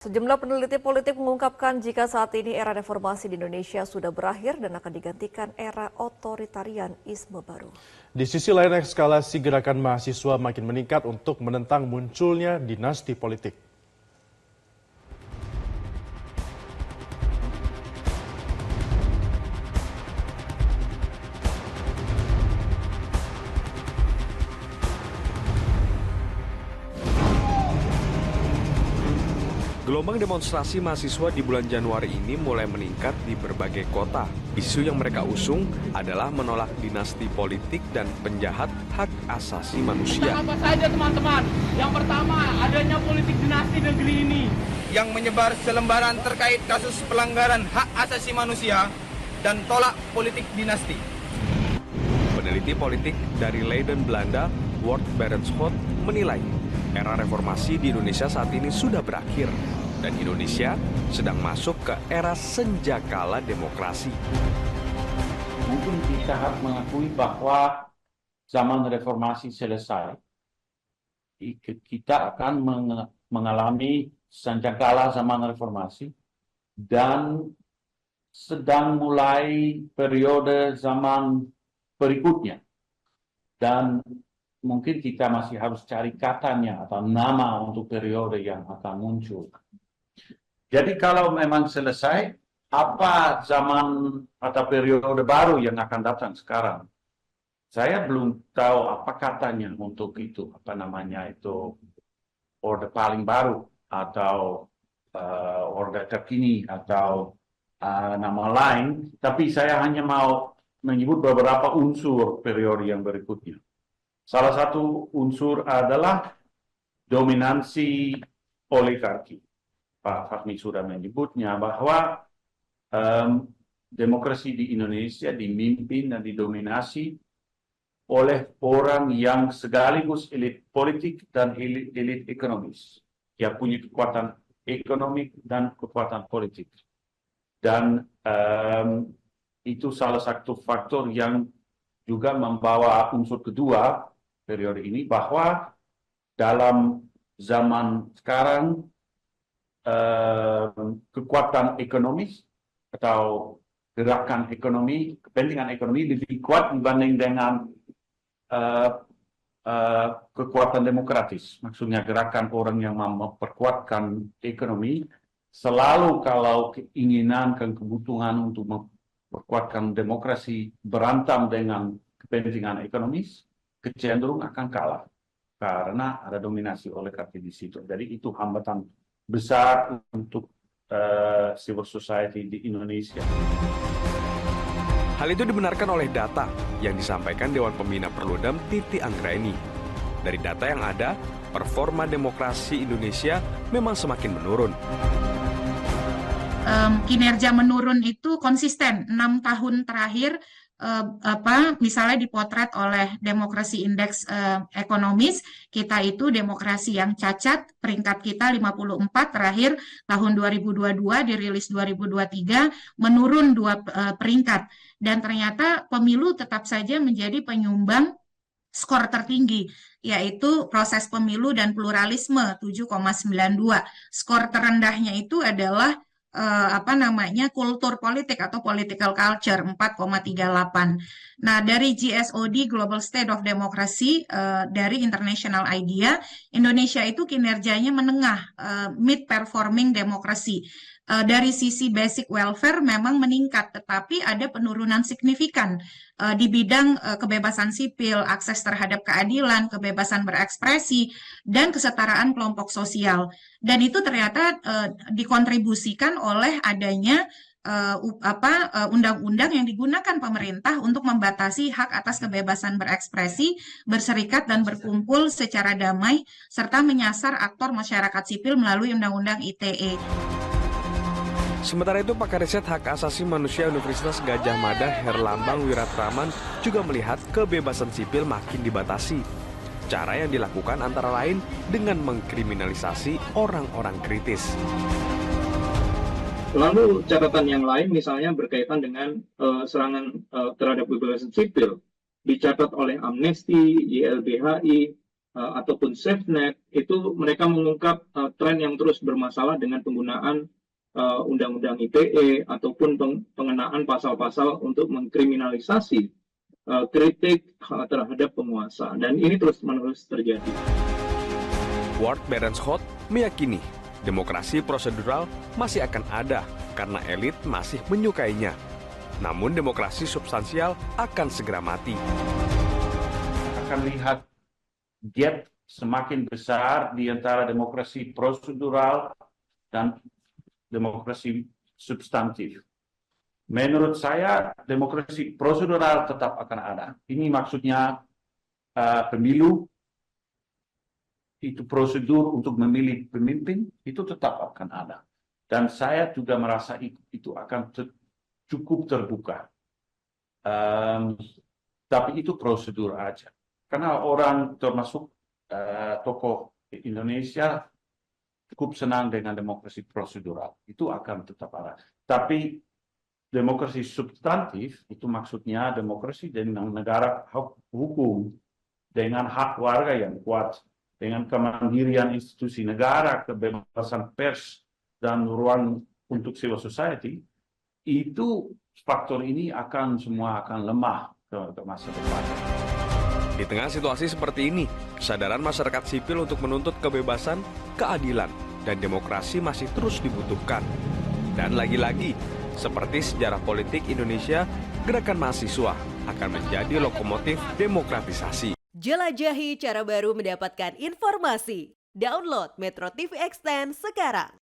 Sejumlah peneliti politik mengungkapkan jika saat ini era reformasi di Indonesia sudah berakhir dan akan digantikan era otoritarianisme baru. Di sisi lain, eskalasi gerakan mahasiswa makin meningkat untuk menentang munculnya dinasti politik. Gelombang demonstrasi mahasiswa di bulan Januari ini mulai meningkat di berbagai kota. Isu yang mereka usung adalah menolak dinasti politik dan penjahat hak asasi manusia. Apa saja teman-teman? Yang pertama, adanya politik dinasti negeri ini yang menyebar selembaran terkait kasus pelanggaran hak asasi manusia dan tolak politik dinasti. Peneliti politik dari Leiden, Belanda, Word Berenschot menilai era reformasi di Indonesia saat ini sudah berakhir dan Indonesia sedang masuk ke era senjakala demokrasi. Mungkin kita harus mengakui bahwa zaman reformasi selesai. Kita akan mengalami senjakala zaman reformasi dan sedang mulai periode zaman berikutnya. Dan mungkin kita masih harus cari katanya atau nama untuk periode yang akan muncul. Jadi kalau memang selesai, apa zaman atau periode baru yang akan datang sekarang? Saya belum tahu apa katanya untuk itu, apa namanya itu, orde paling baru atau orde terkini atau nama lain. Tapi saya hanya mau menyebut beberapa unsur periode yang berikutnya. Salah satu unsur adalah dominansi oligarki. Pak Fahmi sudah menyebutnya bahwa demokrasi di Indonesia dimimpin dan didominasi oleh orang yang sekaligus elit politik dan elit ekonomis. Dia punya kekuatan ekonomi dan kekuatan politik. Dan itu salah satu faktor yang juga membawa unsur kedua periode ini, bahwa dalam zaman sekarang kekuatan ekonomis atau gerakan ekonomi, kepentingan ekonomi lebih kuat dibanding dengan kekuatan demokratis. Maksudnya gerakan orang yang memperkuatkan ekonomi selalu kalau keinginan dan kebutuhan untuk memperkuatkan demokrasi berantam dengan kepentingan ekonomis, kecenderung akan kalah karena ada dominasi oligarki di situ. Jadi itu hambatan besar untuk civil society di Indonesia. Hal itu dibenarkan oleh data yang disampaikan Dewan Pembina Perludem Titi Anggraeni. Dari data yang ada, performa demokrasi Indonesia memang semakin menurun. Kinerja menurun itu konsisten 6 tahun terakhir. Misalnya dipotret oleh Demokrasi Indeks Ekonomis, kita itu demokrasi yang cacat, peringkat kita 54 terakhir tahun 2022, dirilis 2023, menurun 2 peringkat. Dan ternyata pemilu tetap saja menjadi penyumbang skor tertinggi, yaitu proses pemilu dan pluralisme 7,92. Skor terendahnya itu adalah kultur politik atau political culture 4,38. Nah, dari GSOD Global State of Democracy dari International IDEA, Indonesia itu kinerjanya menengah, mid performing demokrasi. Dari sisi basic welfare memang meningkat, tetapi ada penurunan signifikan di bidang kebebasan sipil, akses terhadap keadilan, kebebasan berekspresi, dan kesetaraan kelompok sosial. Dan itu ternyata dikontribusikan oleh adanya undang-undang yang digunakan pemerintah untuk membatasi hak atas kebebasan berekspresi, berserikat, dan berkumpul secara damai, serta menyasar aktor masyarakat sipil melalui Undang-Undang ITE. Sementara itu, pakar riset hak asasi manusia Universitas Gadjah Mada Herlambang Wiratraman juga melihat kebebasan sipil makin dibatasi. Cara yang dilakukan antara lain dengan mengkriminalisasi orang-orang kritis. Lalu catatan yang lain misalnya berkaitan dengan serangan terhadap kebebasan sipil dicatat oleh Amnesty, YLBHI, ataupun SafeNet, itu mereka mengungkap tren yang terus bermasalah dengan penggunaan undang-undang ITE ataupun pengenaan pasal-pasal untuk mengkriminalisasi kritik terhadap penguasa, dan ini terus-menerus terjadi. Ward Berenschot meyakini demokrasi prosedural masih akan ada karena elit masih menyukainya. Namun demokrasi substansial akan segera mati. Akan lihat gap semakin besar di antara demokrasi prosedural dan demokrasi substantif. Menurut saya, demokrasi prosedural tetap akan ada. Ini maksudnya pemilu, itu prosedur untuk memilih pemimpin, itu tetap akan ada. Dan saya juga merasa itu akan cukup terbuka. Tapi itu prosedur aja. Karena orang termasuk tokoh Indonesia cukup senang dengan demokrasi prosedural. Itu akan tetap ada. Tapi demokrasi substantif itu maksudnya demokrasi dengan negara hukum, dengan hak warga yang kuat, dengan kemandirian institusi negara, kebebasan pers, dan ruang untuk civil society, itu faktor ini semua akan lemah ke masa depan. Di tengah situasi seperti ini, kesadaran masyarakat sipil untuk menuntut kebebasan, keadilan, dan demokrasi masih terus dibutuhkan. Dan lagi-lagi, seperti sejarah politik Indonesia, gerakan mahasiswa akan menjadi lokomotif demokratisasi. Jelajahi cara baru mendapatkan informasi. Download Metro TV Extend sekarang.